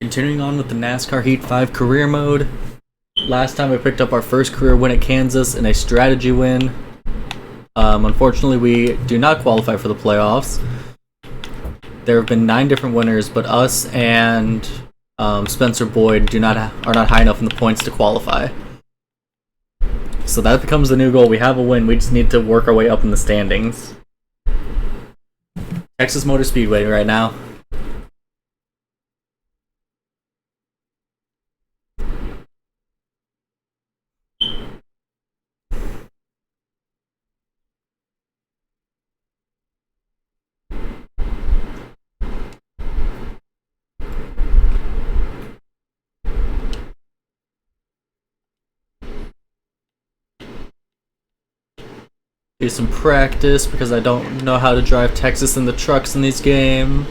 Continuing on with the NASCAR Heat 5 career mode. Last time we picked up our first career win at Kansas in a strategy win. Unfortunately, we do not qualify for the playoffs. There have been 9 different winners, but us and Spencer Boyd are not high enough in the points to qualify. So that becomes the new goal. We have a win. We just need to work our way up in the standings. Texas Motor Speedway right now. Do some practice because I don't know how to drive Texas in the trucks in this game.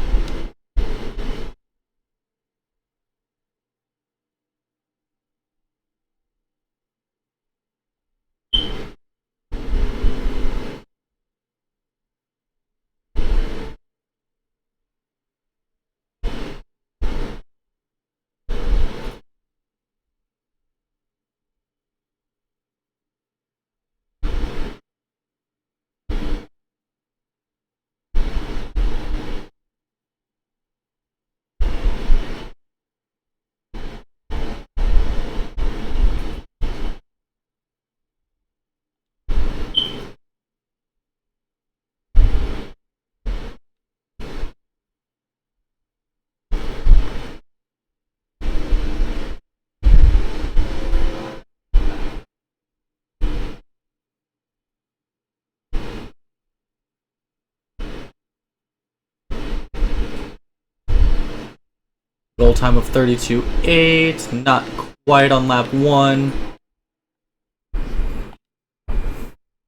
Goal time of 32.8, not quite on lap 1.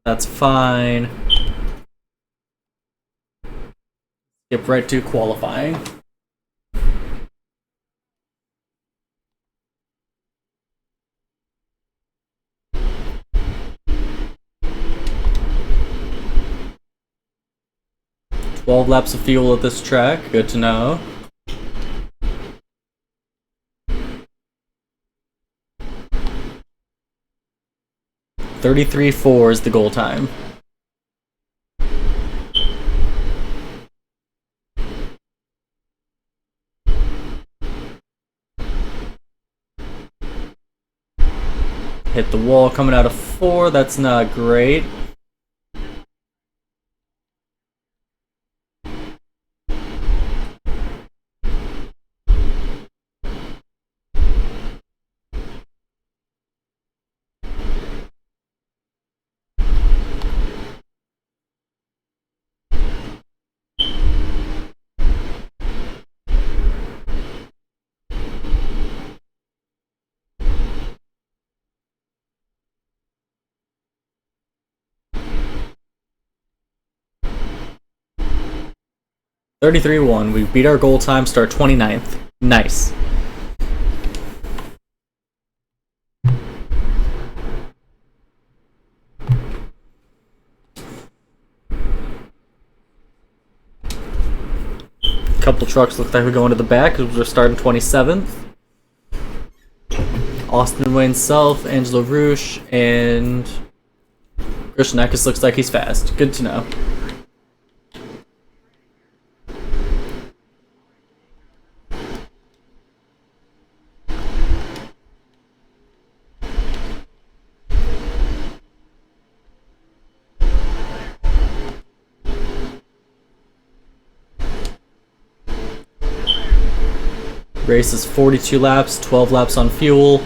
That's fine. Skip right to qualifying. "12 laps of fuel at this track, good to know. "33.4 is the goal time. Hit the wall coming out of 4, that's not great. "33.1, we beat our goal time, start 29th. Nice. Couple trucks look like we're going to the back because we're starting 27th. Austin Wayne Self, Angelo Roosh, and Christian Eckes looks like he's fast. Good to know. Race is 42 laps, 12 laps on fuel.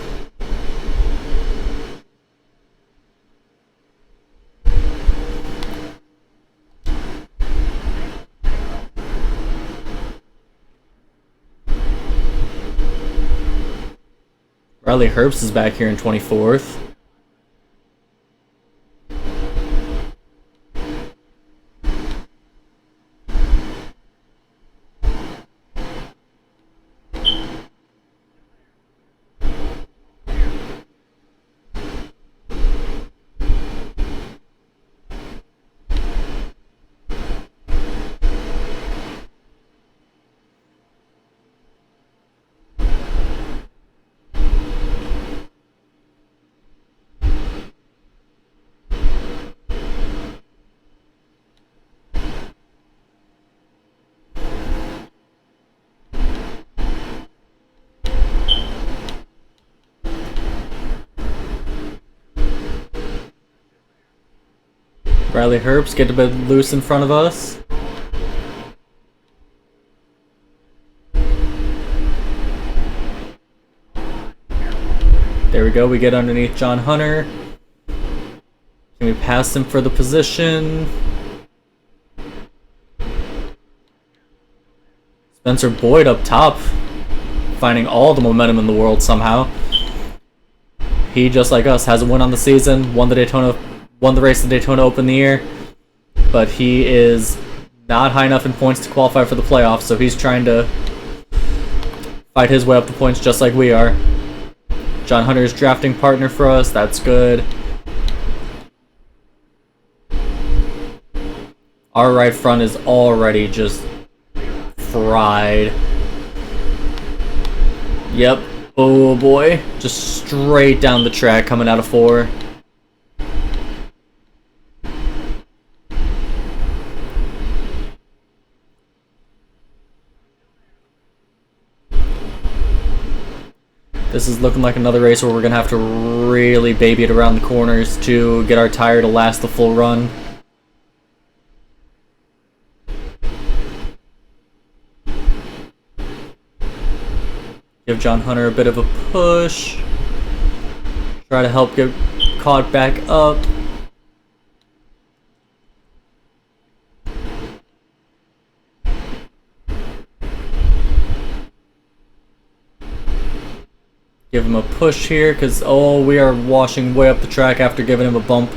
Riley Herbst is back here in 24th. Riley Herbst get a bit loose in front of us. There we go, we get underneath John Hunter. Can we pass him for the position? Spencer Boyd up top, finding all the momentum in the world somehow. He, just like us, has a win on the season, won the race at Daytona Open the year, but he is not high enough in points to qualify for the playoffs, so he's trying to fight his way up the points just like we are. John Hunter's drafting partner for us, that's good. Our right front is already just fried. Yep. Oh boy. Just straight down the track coming out of 4. This is looking like another race where we're going to have to really baby it around the corners to get our tire to last the full run. Give John Hunter a bit of a push. Try to help get caught back up. Give him a push here, because, oh, we are washing way up the track after giving him a bump.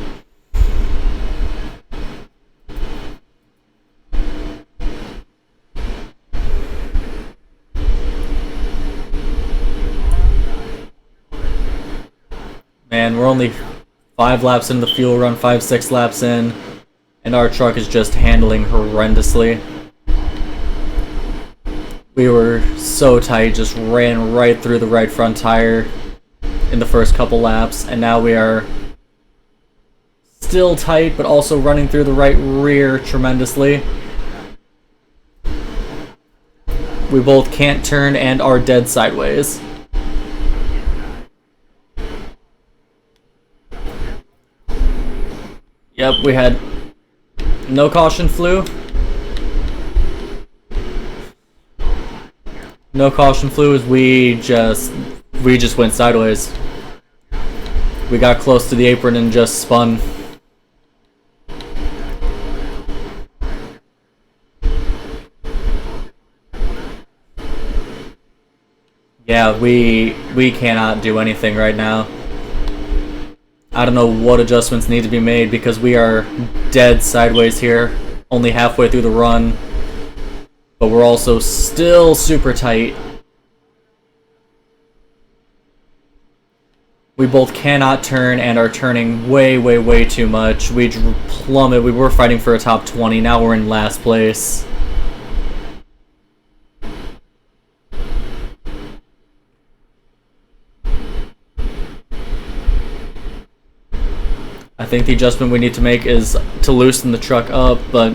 Man, we're only 5 laps into the fuel run, 5-6 laps in, and our truck is just handling horrendously. We were so tight, just ran right through the right front tire in the first couple laps, and now we are still tight, but also running through the right rear tremendously. We both can't turn and are dead sideways. Yep, we had no caution flew. No caution flew as we just went sideways. We got close to the apron and just spun. Yeah, we cannot do anything right now. I don't know what adjustments need to be made because we are dead sideways here, only halfway through the run. But we're also still super tight. We both cannot turn and are turning way too much. We plummet. We were fighting for a top 20. Now we're in last place. I think the adjustment we need to make is to loosen the truck up, but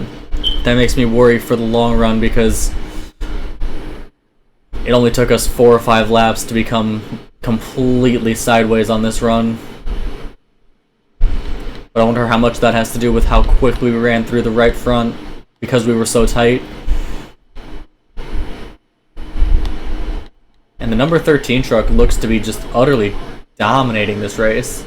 that makes me worry for the long run because it only took us 4 or 5 laps to become completely sideways on this run. But I wonder how much that has to do with how quickly we ran through the right front because we were so tight. And the number 13 truck looks to be just utterly dominating this race.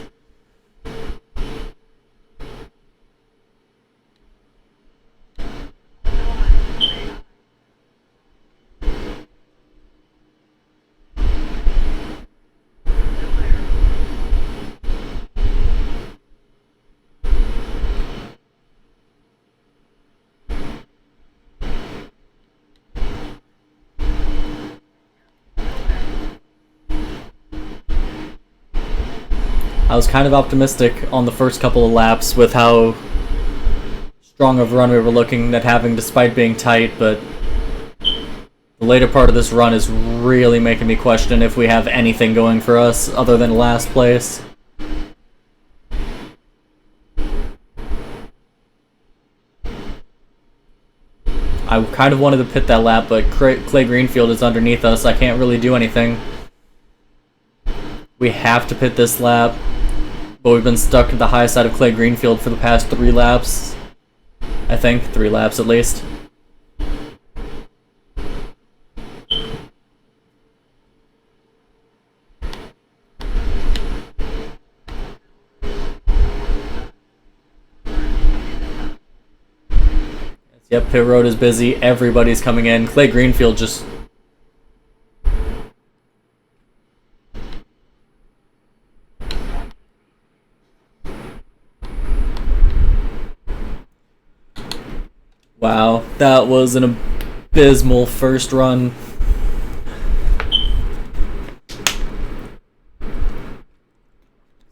I was kind of optimistic on the first couple of laps with how strong of a run we were looking at having despite being tight, but the later part of this run is really making me question if we have anything going for us other than last place. I kind of wanted to pit that lap, but Clay Greenfield is underneath us. I can't really do anything. We have to pit this lap. But we've been stuck at the high side of Clay Greenfield for the past 3 laps. I think 3 laps at least. Yep, pit road is busy. Everybody's coming in. Clay Greenfield just... Wow, that was an abysmal first run.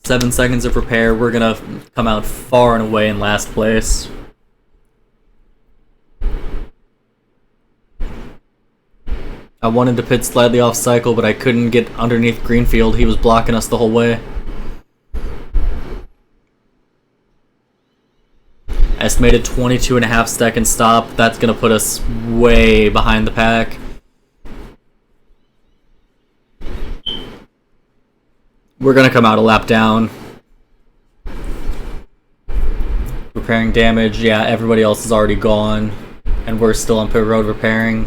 Seven seconds of repair. We're gonna come out far and away in last place. I wanted to pit slightly off cycle, but I couldn't get underneath Greenfield. He was blocking us the whole way. Estimated 22.5 second stop. That's going to put us way behind the pack. We're going to come out a lap down. Repairing damage. Yeah, everybody else is already gone. And we're still on pit road repairing.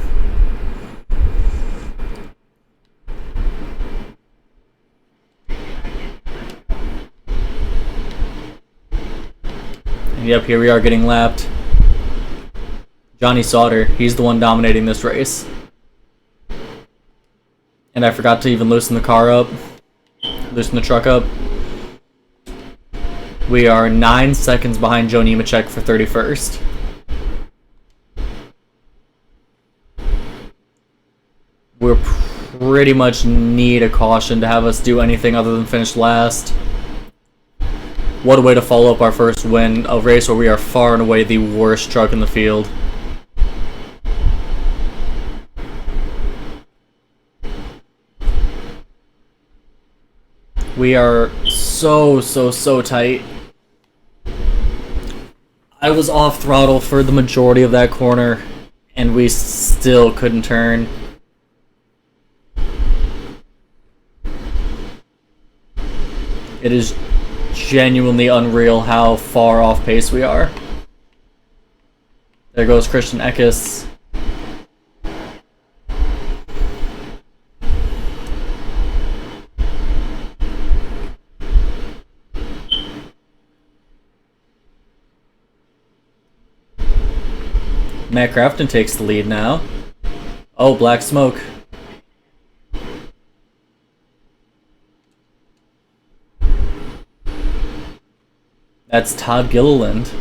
Yep, here we are getting lapped. Johnny Sauter, he's the one dominating this race. And I forgot to even loosen the car up. Loosen the truck up. We are 9 seconds behind Joe Nemechek for 31st. We're pretty much need a caution to have us do anything other than finish last. What a way to follow up our first win, a race where we are far and away the worst truck in the field. We are so tight. I was off throttle for the majority of that corner, and we still couldn't turn. It is genuinely unreal how far off pace we are. There goes Christian Eckes. Matt Crafton takes the lead now. Oh, black smoke. That's Todd Gilliland.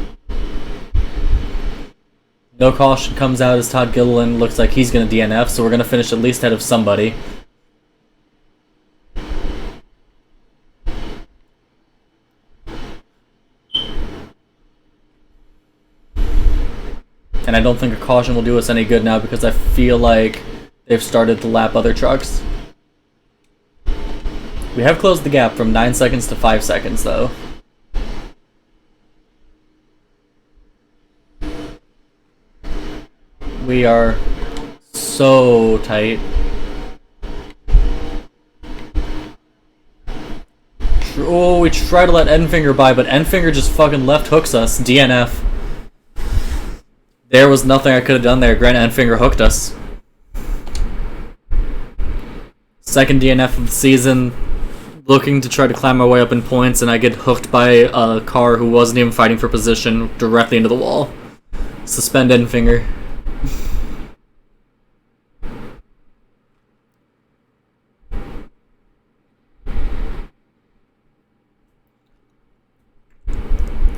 No caution comes out as Todd Gilliland looks like he's going to DNF, so we're going to finish at least ahead of somebody. And I don't think a caution will do us any good now because I feel like they've started to lap other trucks. We have closed the gap from 9 seconds to 5 seconds, though. We are so tight. Oh, we try to let Enfinger by, but Enfinger just fucking left hooks us. DNF. There was nothing I could have done there. Grant Enfinger hooked us. Second DNF of the season. Looking to try to climb my way up in points, and I get hooked by a car who wasn't even fighting for position directly into the wall. Suspend Enfinger.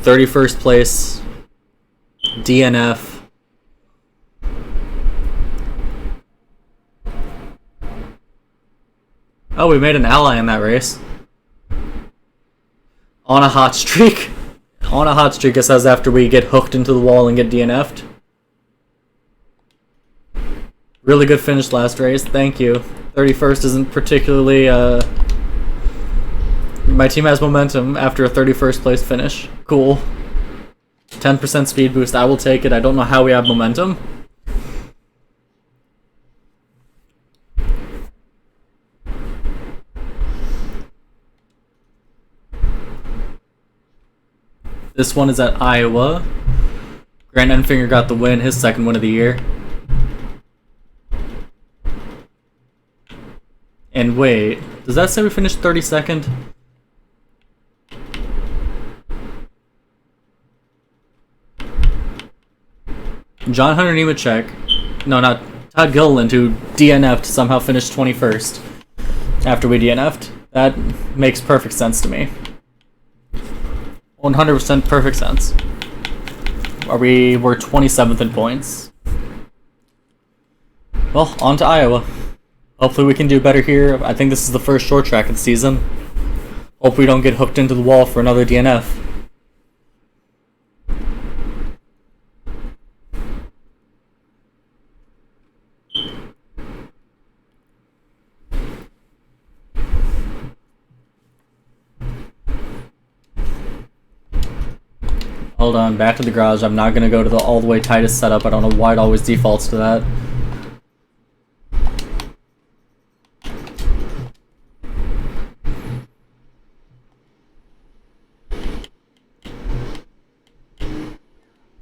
(31st place), DNF. Oh, we made an ally in that race. On a hot streak. On a hot streak, it says after we get hooked into the wall and get DNF'd. Really good finish last race, thank you. 31st isn't particularly, my team has momentum after a 31st place finish. Cool. 10% speed boost, I will take it. I don't know how we have momentum. This one is at Iowa. Grant Enfinger got the win, his second win of the year. And wait, does that say we finished 32nd? John Hunter Nemechek, no, not Todd Gilliland, who DNF'd, somehow finished 21st after we DNF'd. That makes perfect sense to me. 100% perfect sense. We're 27th in points. Well, on to Iowa. Hopefully we can do better here. I think this is the first short track of the season. Hope we don't get hooked into the wall for another DNF. Hold on, back to the garage. I'm not gonna go to the all the way tightest setup. I don't know why it always defaults to that.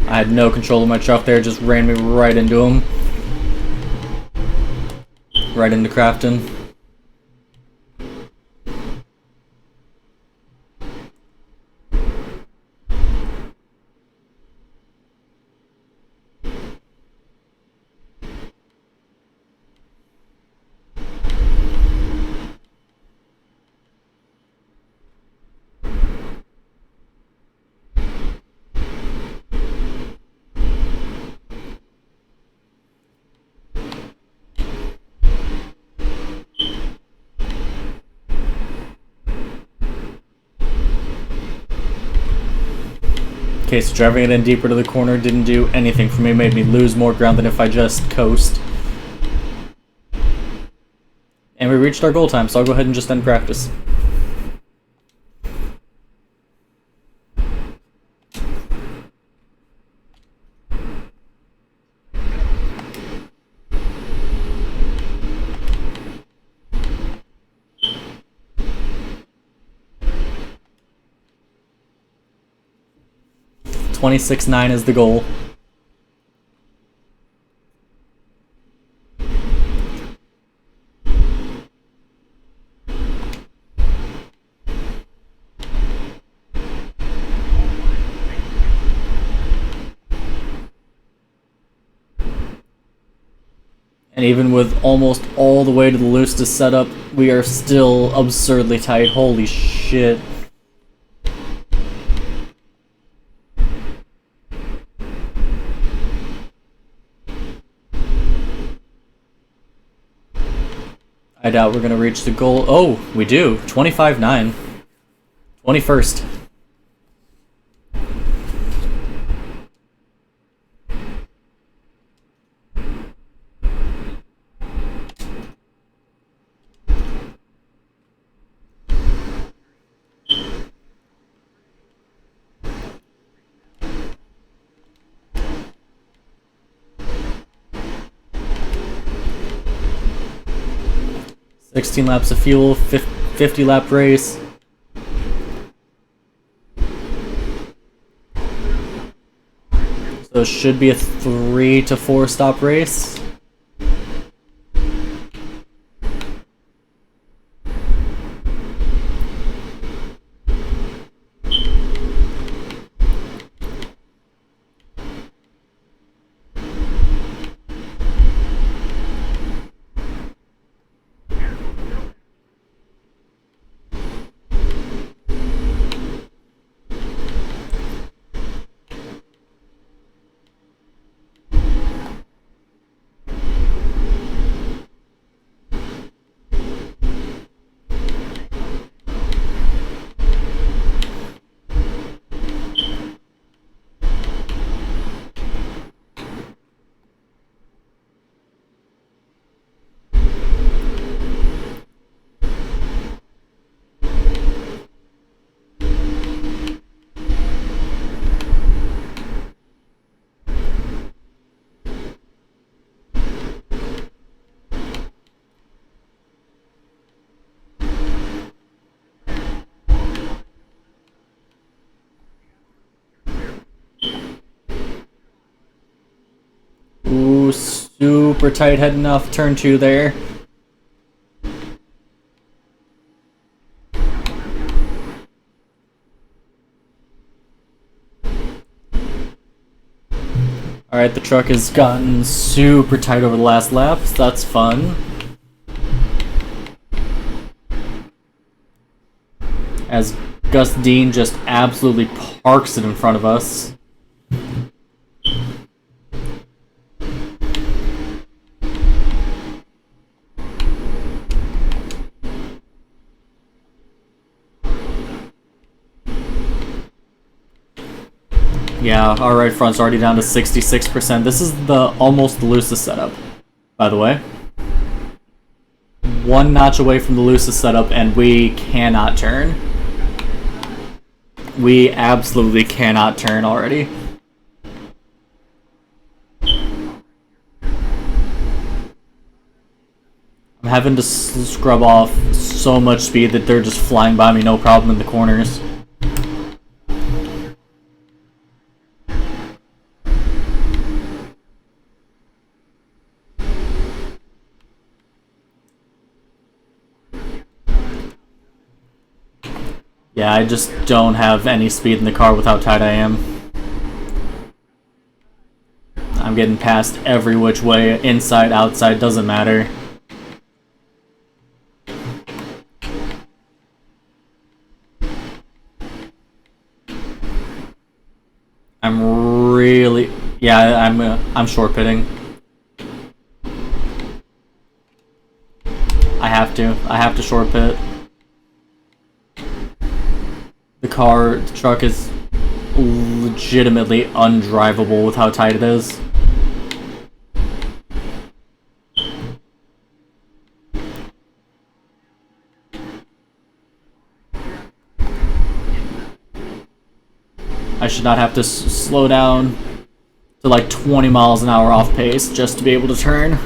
I had no control of my truck there, just ran me right into him. Right into Crafton. Okay, so driving it in deeper to the corner didn't do anything for me. It made me lose more ground than if I just coast. And we reached our goal time, so I'll go ahead and just end practice. $26.9 is the goal. And even with almost all the way to the loosest setup, we are still absurdly tight. Holy shit. I doubt we're going to reach the goal. Oh, we do. 25.9. 21st. $16 laps of fuel, 50 lap race. So it should be a 3 to 4 stop race. super tight heading off turn 2 there. Alright, the truck has gotten super tight over the last lap, so that's fun. As Gus Dean just absolutely parks it in front of us. Yeah, our right front's already down to 66%. This is the almost the loosest setup, by the way. One notch away from the loosest setup, and we cannot turn. We absolutely cannot turn already. I'm having to scrub off so much speed that they're just flying by me no problem in the corners. Yeah, I just don't have any speed in the car with how tight I am. I'm getting passed every which way, inside, outside, doesn't matter. I'm really... Yeah, I'm short pitting. I have to short pit. The truck is legitimately undrivable with how tight it is. I should not have to slow down to like 20 miles an hour off pace just to be able to turn.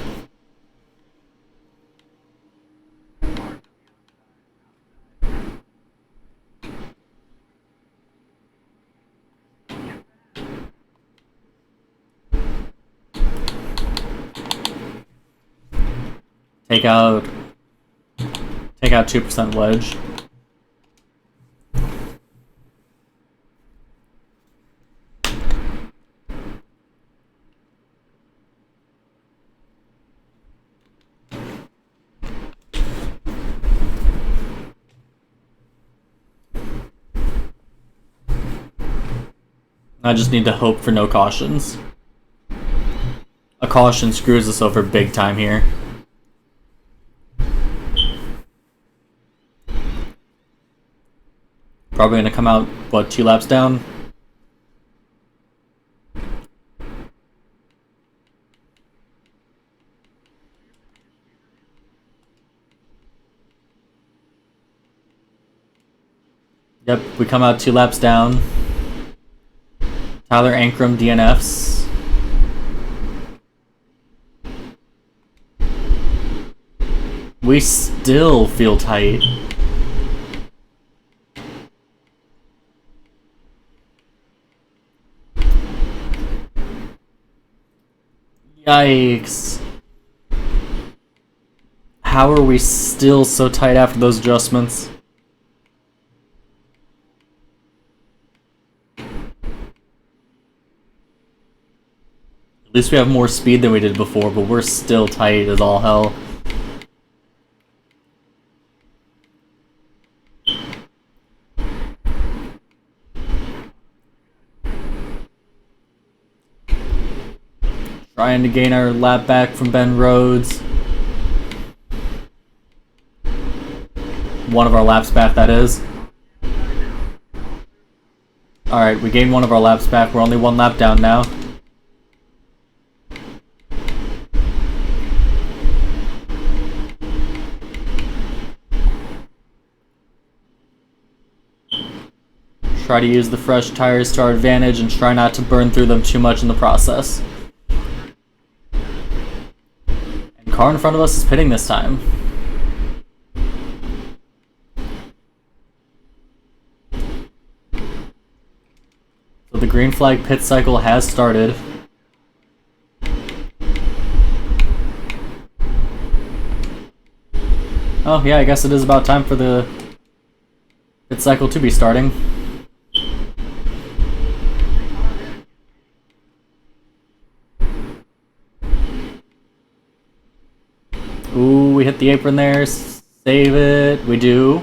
Take out 2% wedge. I just need to hope for no cautions. A caution screws us over big time here. Probably gonna come out, what, 2 laps down? Yep, we come out 2 laps down. Tyler Ankrum DNFs. We still feel tight. Yikes. How are we still so tight after those adjustments? At least we have more speed than we did before, but we're still tight as all hell. Trying to gain our lap back from Ben Rhodes. One of our laps back, that is. Alright, we gained one of our laps back. We're only 1 lap down now. Try to use the fresh tires to our advantage and try not to burn through them too much in the process. And car in front of us is pitting this time. So the green flag pit cycle has started. Oh yeah, I guess it is about time for the pit cycle to be starting. Ooh, we hit the apron there. Save it. We do.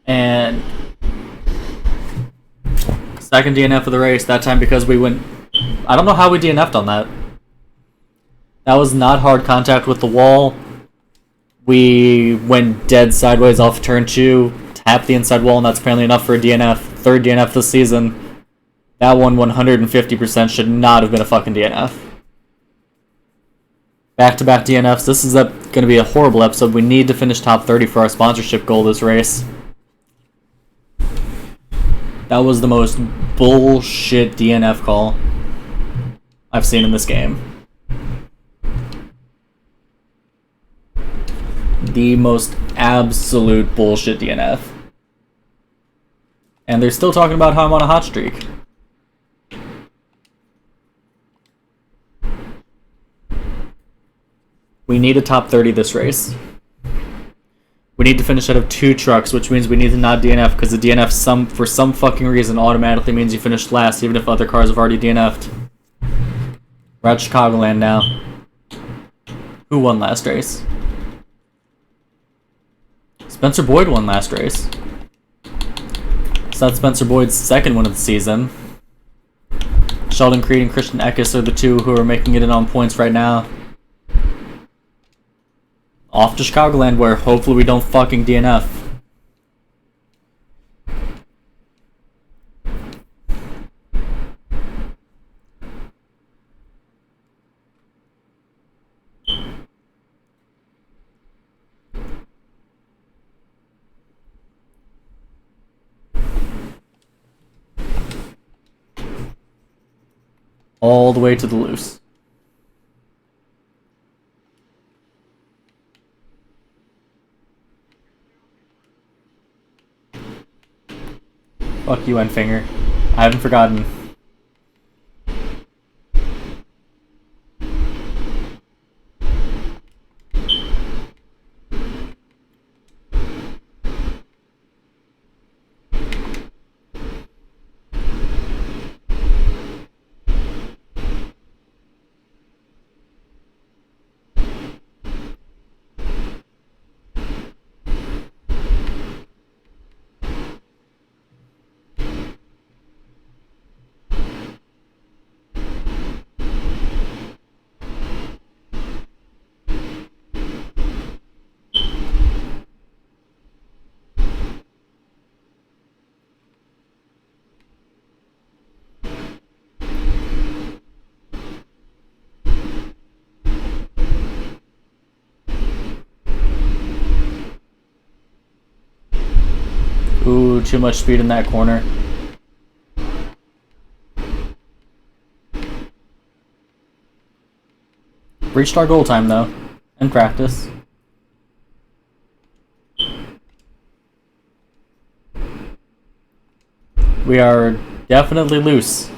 And second DNF of the race, that time because we went... I don't know how we DNF'd on that. That was not hard contact with the wall. We went dead sideways off turn 2, tapped the inside wall, and that's apparently enough for a DNF. Third DNF this season. That one 150% should not have been a fucking DNF. Back-to-back DNFs. This is going to be a horrible episode. We need to finish top 30 for our sponsorship goal this race. That was the most bullshit DNF call I've seen in this game. The most absolute bullshit DNF. And they're still talking about how I'm on a hot streak. We need a top 30 this race. We need to finish out of 2 trucks, which means we need to not DNF, because the DNF for some fucking reason automatically means you finished last, even if other cars have already DNF'd. We're at Chicagoland now. Who won last race? Spencer Boyd won last race. So that's Spencer Boyd's second win of the season. Sheldon Creed and Christian Eckes are the 2 who are making it in on points right now. Off to Chicagoland, where hopefully we don't fucking DNF. All the way to the loose. Fuck you, Enfinger. I haven't forgotten. Ooh, too much speed in that corner. Reached our goal time, though, in practice. We are definitely loose.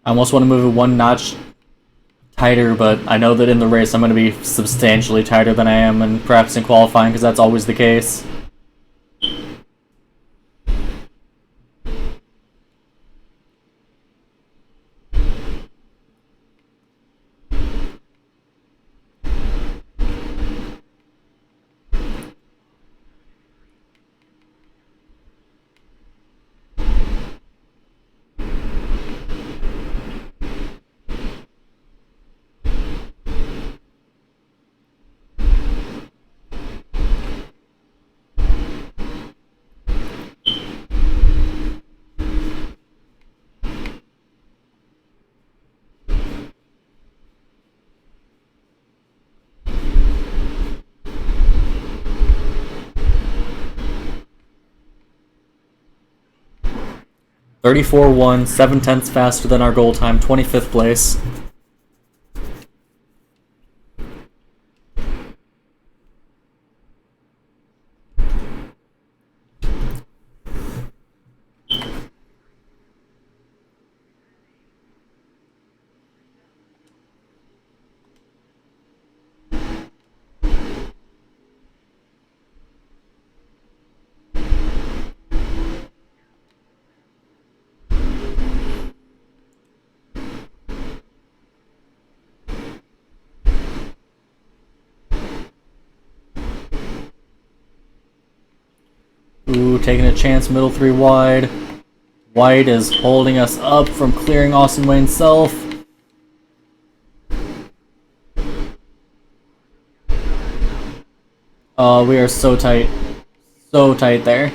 I almost want to move it 1 notch tighter, but I know that in the race I'm going to be substantially tighter than I am in practice and qualifying, because that's always the case. 34-1, 7/10 faster than our goal time, 25th place. Ooh, taking a chance, middle 3 wide. White is holding us up from clearing Austin Wayne's self. We are so tight. So tight there.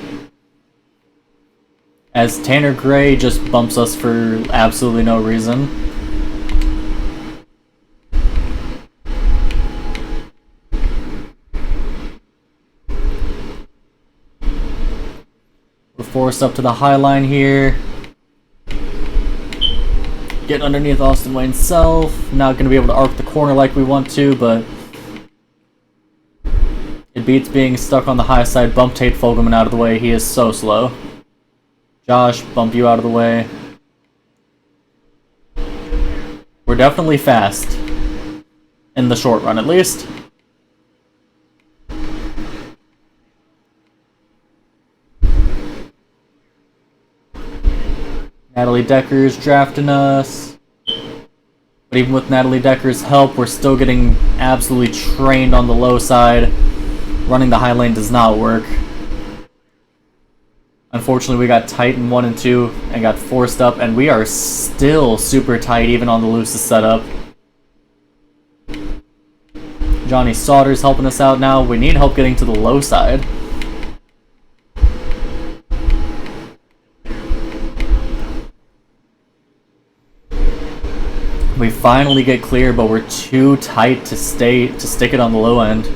As Tanner Gray just bumps us for absolutely no reason. We're forced up to the high line here. Getting underneath Austin Wayne's self. Not going to be able to arc the corner like we want to, but it beats being stuck on the high side. Bump Tate Fogelman out of the way. He is so slow. Josh, bump you out of the way. We're definitely fast. In the short run, at least. Natalie Decker's drafting us. But even with Natalie Decker's help, we're still getting absolutely trained on the low side. Running the high lane does not work. Unfortunately, we got tight in 1 and 2 and got forced up, and we are still super tight even on the loosest setup. Johnny Sauter's helping us out now. We need help getting to the low side. We finally get clear, but we're too tight to stick it on the low end.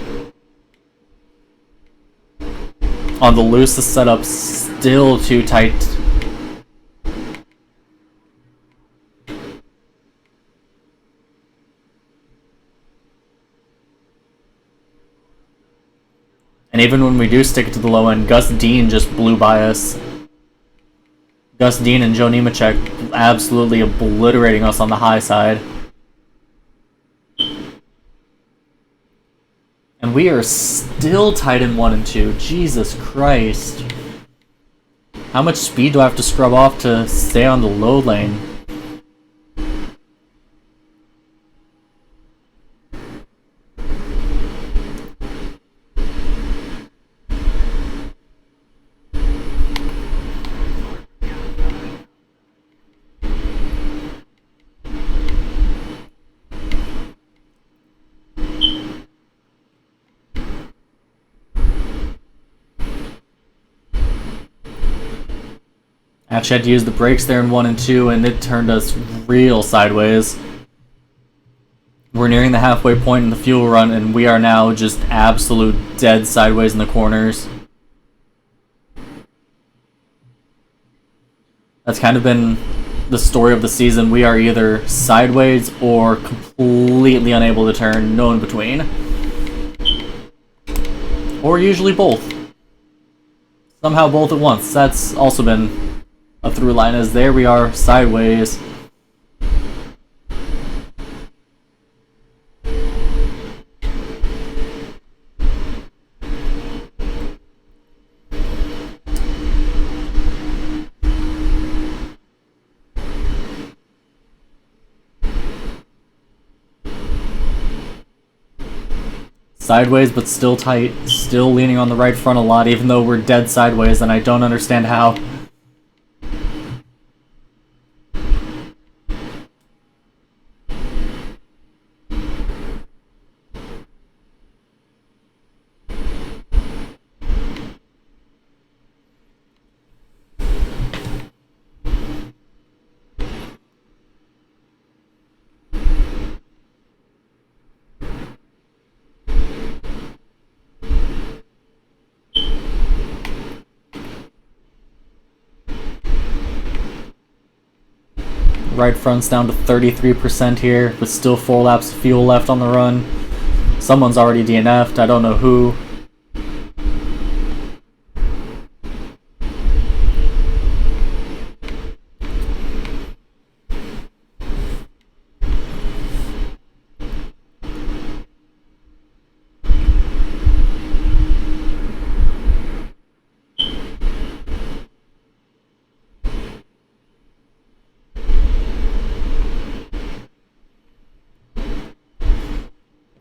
On the loosest setup, still too tight. And even when we do stick it to the low end, Gus Dean just blew by us. Gus Dean and Joe Nemechek absolutely obliterating us on the high side. And we are still tight in 1 and 2. Jesus Christ. How much speed do I have to scrub off to stay on the low lane? Actually had to use the brakes there in 1 and 2, and it turned us real sideways. We're nearing the halfway point in the fuel run, and we are now just absolute dead sideways in the corners. That's kind of been the story of the season. We are either sideways or completely unable to turn, no in between. Or usually both. Somehow both at once. That's also been a through line, as there we are sideways. Sideways, but still tight. Still leaning on the right front a lot, even though we're dead sideways, and I don't understand how. Right front's down to 33% here, with still 4 laps of fuel left on the run. Someone's already DNF'd, I don't know who.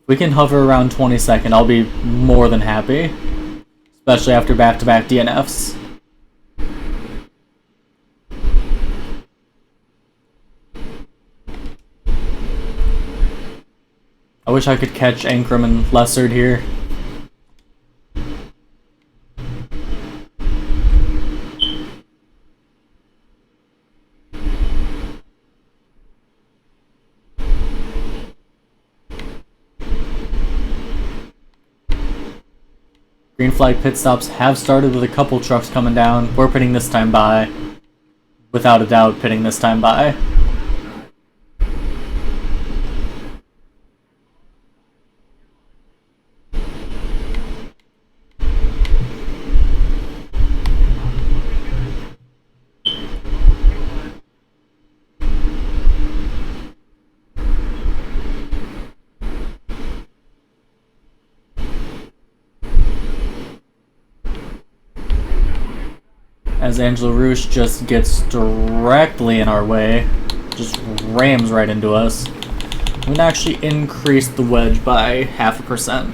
If we can hover around 22nd, I'll be more than happy. Especially after back-to-back DNFs. I wish I could catch Ankrum and Lessard here. Green flag pit stops have started with a couple trucks coming down. We're pitting this time by. Without a doubt, pitting this time by. As Angela Roosh just gets directly in our way, just rams right into us. I'm gonna actually increase the wedge by 0.5%.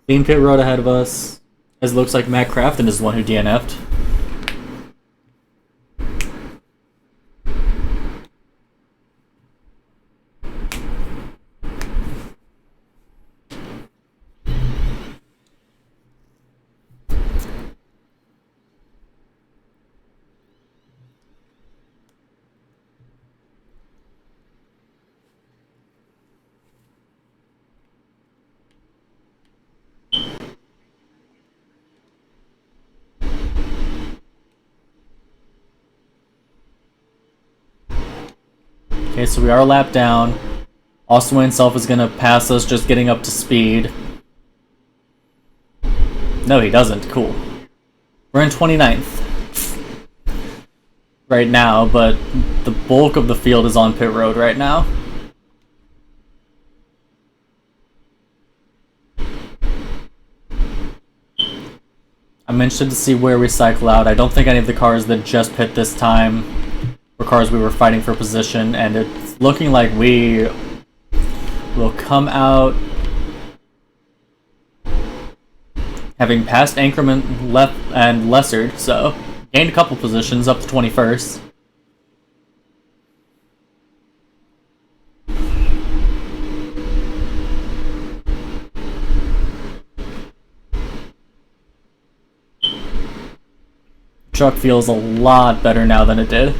Clean pit road ahead of us, as it looks like Matt Crafton is the one who DNF'd. Okay, so we are a lap down. Austin Wayne Self is gonna pass us just getting up to speed. No, he doesn't. Cool. We're in 29th right now, but the bulk of the field is on pit road right now. I'm interested to see where we cycle out. I don't think any of the cars that just pit this time were cars we were fighting for position, and it's looking like we will come out having passed Anchorman and Lessard, so gained a couple positions up to 21st. Truck feels a lot better now than it did.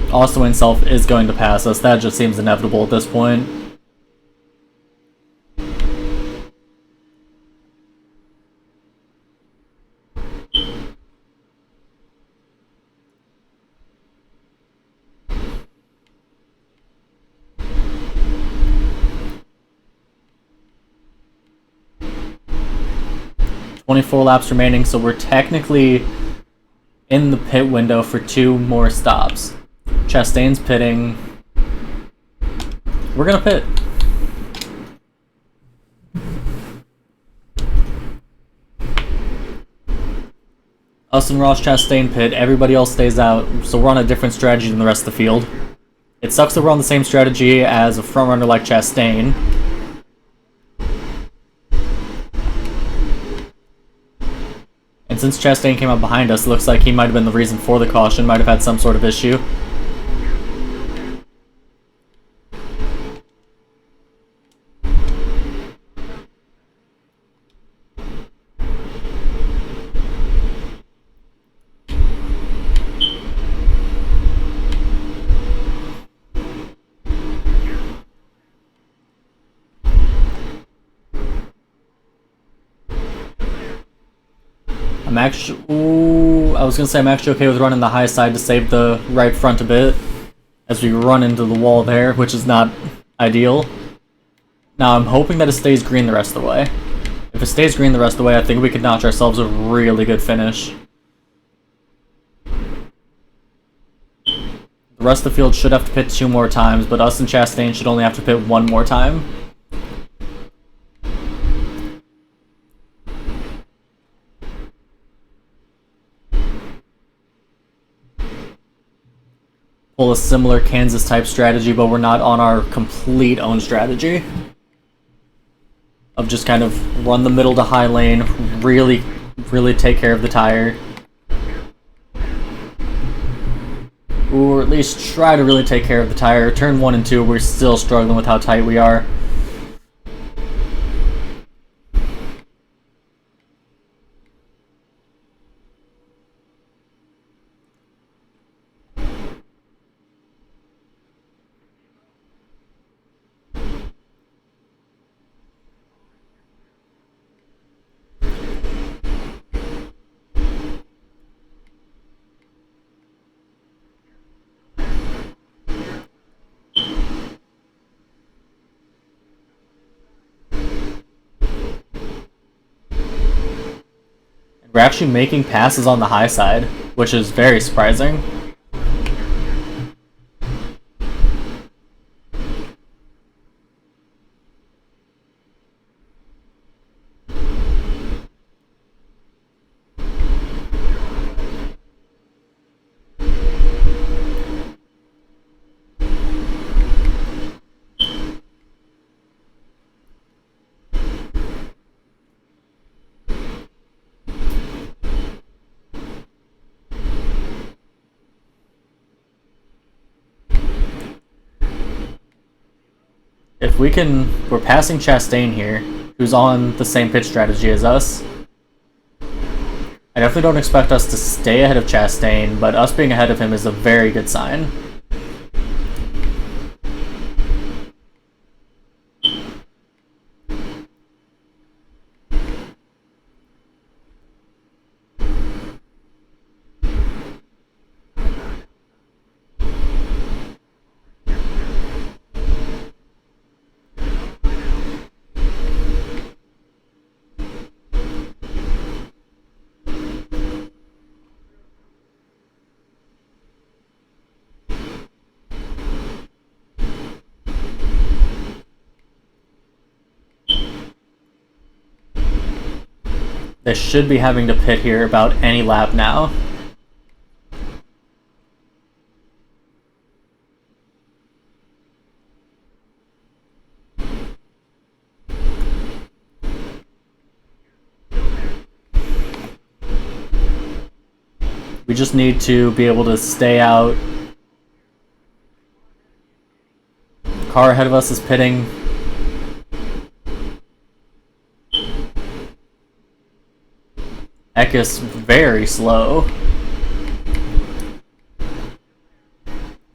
Austin himself is going to pass us. That just seems inevitable at this point. "24 laps remaining, so we're technically in the pit window for 2 more stops. Chastain's pitting. We're gonna pit. Us and Ross Chastain pit, everybody else stays out, so we're on a different strategy than the rest of the field. It sucks that we're on the same strategy as a frontrunner like Chastain. And since Chastain came up behind us, it looks like he might have been the reason for the caution, might have had some sort of issue. I'm actually... Ooh, I was gonna say I'm actually okay with running the high side to save the right front a bit as we run into the wall there, which is not ideal. Now I'm hoping that it stays green the rest of the way. If it stays green the rest of the way, I think we could notch ourselves a really good finish. The rest of the field should have to pit 2 more times, but us and Chastain should only have to pit 1 more time. Pull a similar Kansas type strategy, but we're not on our complete own strategy of just kind of run the middle to high lane, really take care of the tire, or at least try to really take care of the tire. Turn 1 and 2, we're still struggling with how tight we are. We're actually making passes on the high side, which is very surprising. If we can... We're passing Chastain here, who's on the same pitch strategy as us. I definitely don't expect us to stay ahead of Chastain, but us being ahead of him is a very good sign. They should be having to pit here about any lap now. We just need to be able to stay out. The car ahead of us is pitting. Ekis very slow.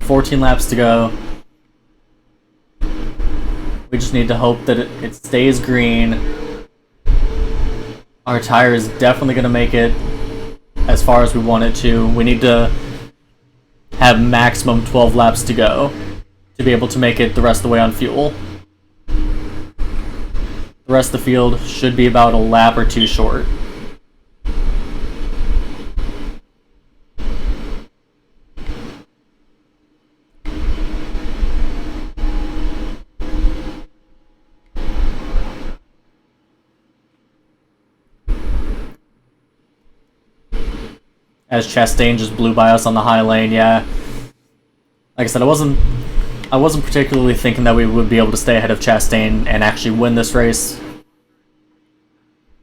14 laps to go. We just need to hope that it stays green. Our tire is definitely going to make it as far as we want it to. We need to have maximum 12 laps to go to be able to make it the rest of the way on fuel. The rest of the field should be about a lap or 2 short. As Chastain just blew by us on the high lane, yeah. Like I said, I wasn't particularly thinking that we would be able to stay ahead of Chastain and actually win this race.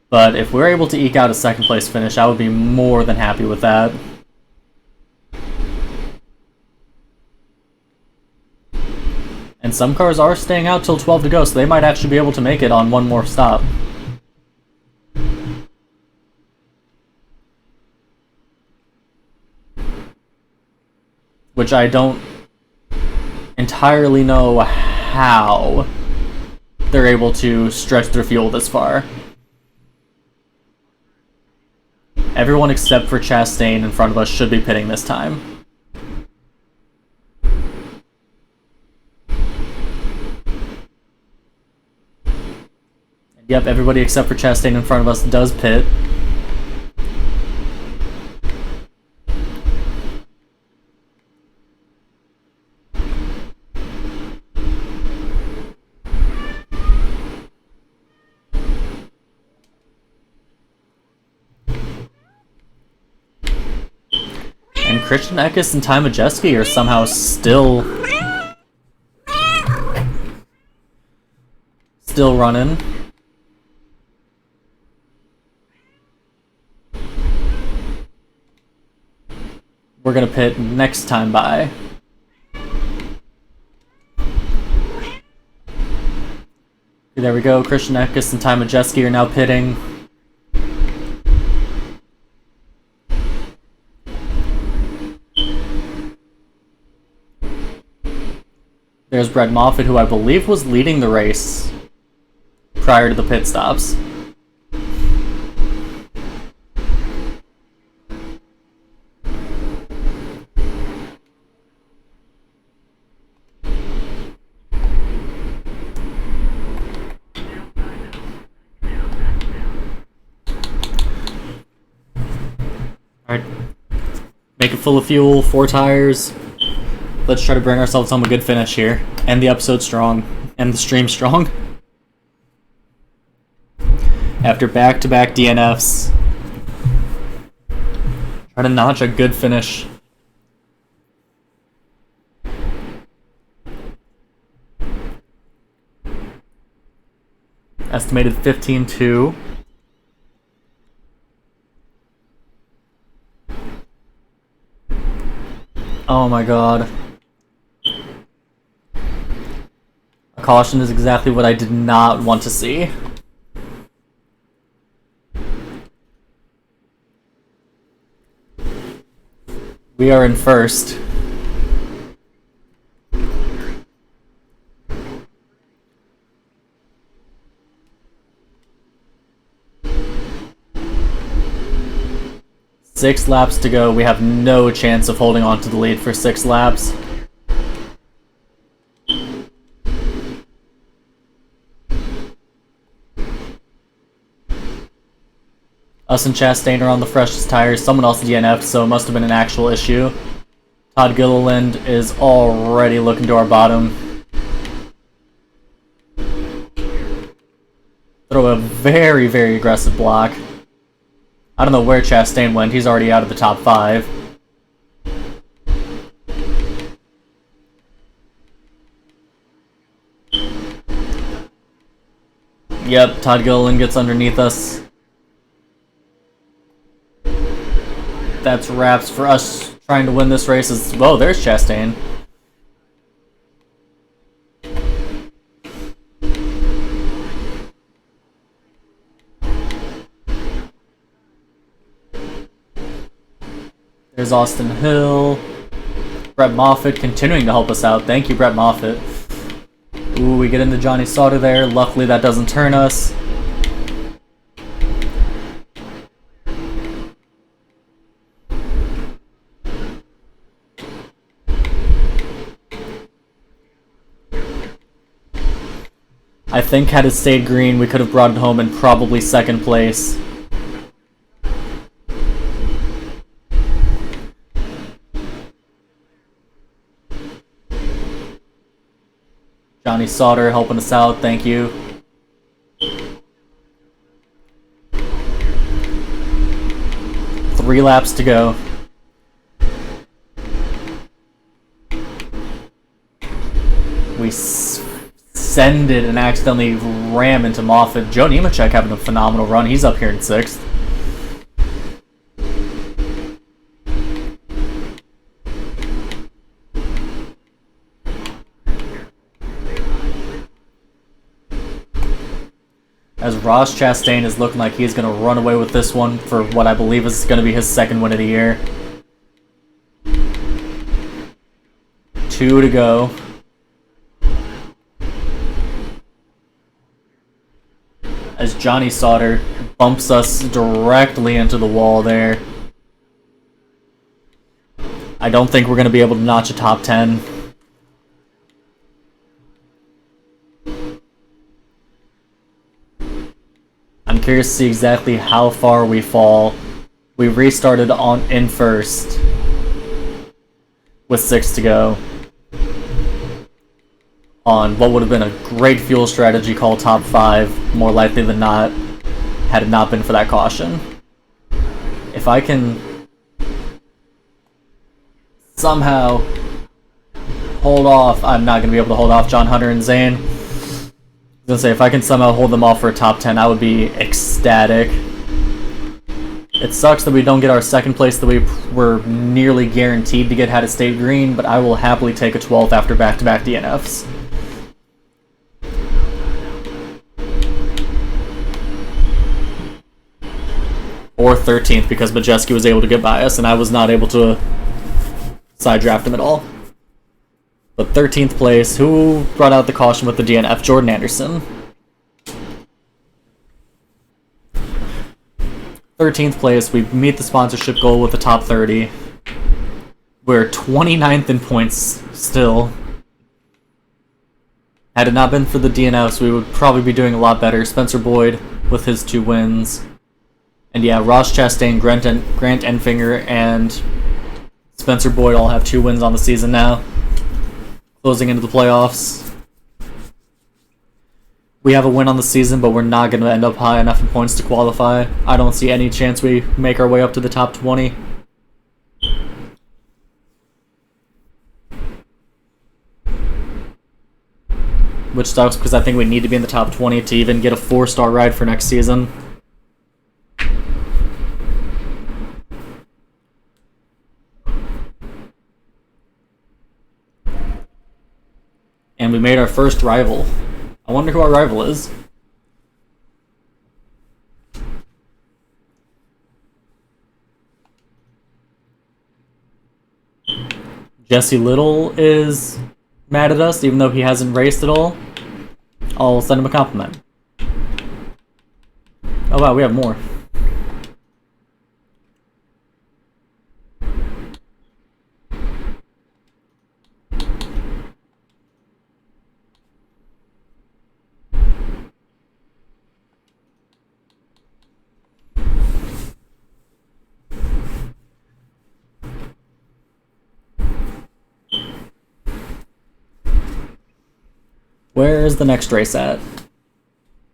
But if we're able to eke out a second place finish, I would be more than happy with that. And some cars are staying out till 12 to go, so they might actually be able to make it on one more stop. Which I don't entirely know how they're able to stretch their fuel this far. Everyone except for Chastain in front of us should be pitting this time. Yep, everybody except for Chastain in front of us does pit. And Christian Eckes and Ty Majeski are somehow still running. We're gonna pit next time by. There we go. Christian Eckes and Ty Majeski are now pitting. There's Brett Moffitt, who I believe was leading the race prior to the pit stops. Alright. Make it full of fuel, 4 tires. Let's try to bring ourselves home a good finish here. End the episode strong. End the stream strong. After back-to-back DNFs. Try to notch a good finish. Estimated 15-2. Oh my god. A caution is exactly what I did not want to see. We are in first. Six laps to go. We have no chance of holding on to the lead for 6 laps. Us and Chastain are on the freshest tires. Someone else DNF'd, so it must have been an actual issue. Todd Gilliland is already looking to our bottom. Throw a very, very aggressive block. I don't know where Chastain went. He's already out of the top 5. Yep, Todd Gilliland gets underneath us. That's wraps for us trying to win this race. Whoa, there's Chastain. There's Austin Hill. Brett Moffitt continuing to help us out. Thank you, Brett Moffitt. Ooh, we get into Johnny Sauter there. Luckily, that doesn't turn us. I think had it stayed green, we could have brought it home in probably 2nd place. Johnny Sauter helping us out, thank you. Three laps to go. We send it and accidentally ram into Moffitt. Joe Nemechek having a phenomenal run. He's up here in 6th. As Ross Chastain is looking like he's going to run away with this one for what I believe is going to be his 2nd win of the year. 2 to go. As Johnny Sauter bumps us directly into the wall there. I don't think we're going to be able to notch a top 10. I'm curious to see exactly how far we fall. We restarted in first with 6 to go on what would have been a great fuel strategy called top 5, more likely than not, had it not been for that caution. If I can somehow hold off, I'm not going to be able to hold off John Hunter and Zane. I was going to say, if I can somehow hold them off for a top 10, I would be ecstatic. It sucks that we don't get our second place that we were nearly guaranteed to get had it stayed green, but I will happily take a 12th after back-to-back DNFs. Or 13th because Majeski was able to get by us and I was not able to side draft him at all. But 13th place, who brought out the caution with the DNF? Jordan Anderson. 13th place, we meet the sponsorship goal with the top 30. We're 29th in points still. Had it not been for the DNFs, we would probably be doing a lot better. Spencer Boyd with his 2 wins. And yeah, Ross Chastain, Grant Enfinger, and Spencer Boyd all have 2 wins on the season now. Closing into the playoffs. We have a win on the season, but we're not going to end up high enough in points to qualify. I don't see any chance we make our way up to the top 20. Which sucks because I think we need to be in the top 20 to even get a 4-star ride for next season. And we made our first rival. I wonder who our rival is. Jesse Little is mad at us, even though he hasn't raced at all. I'll send him a compliment. Oh wow, we have more. Where is the next race at?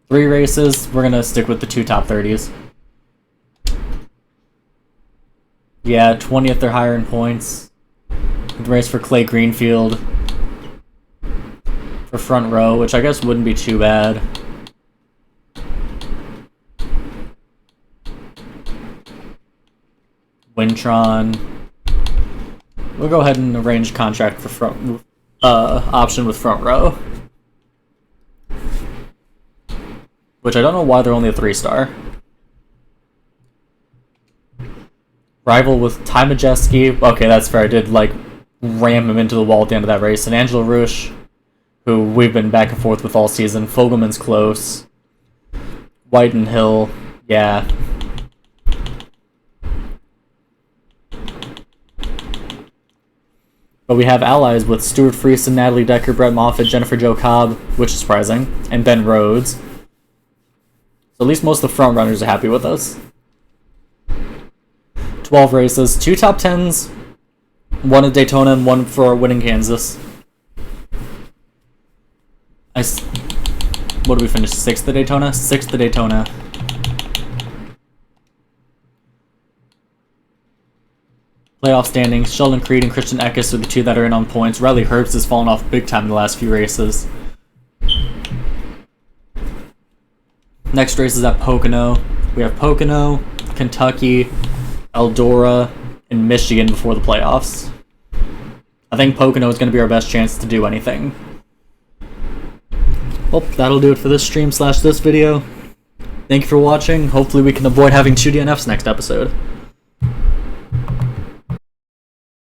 3 races. We're gonna stick with the 2 top 30s. Yeah, 20th or higher in points. We'd race for Clay Greenfield for front row, which I guess wouldn't be too bad. Wintron. We'll go ahead and arrange contract for front option with front row. Which I don't know why they're only a 3-star. Rival with Ty Majeski. Okay, that's fair. I did, like, ram him into the wall at the end of that race. And Angelo Rush, who we've been back and forth with all season. Fogelman's close. White and Hill. Yeah. But we have allies with Stuart Friesen, Natalie Decker, Brett Moffitt, Jennifer Jo Cobb, which is surprising, and Ben Rhodes. So at least most of the front runners are happy with us. 12 races, 2 top 10s, 1 at Daytona and 1 for winning Kansas. What did we finish? 6th at Daytona? 6th at Daytona. Playoff standings, Sheldon Creed and Christian Eckes are the 2 that are in on points. Riley Herbst has fallen off big time in the last few races. Next race is at Pocono. We have Pocono, Kentucky, Eldora, and Michigan before the playoffs. I think Pocono is going to be our best chance to do anything. Well, that'll do it for this stream / this video. Thank you for watching. Hopefully we can avoid having 2 DNFs next episode.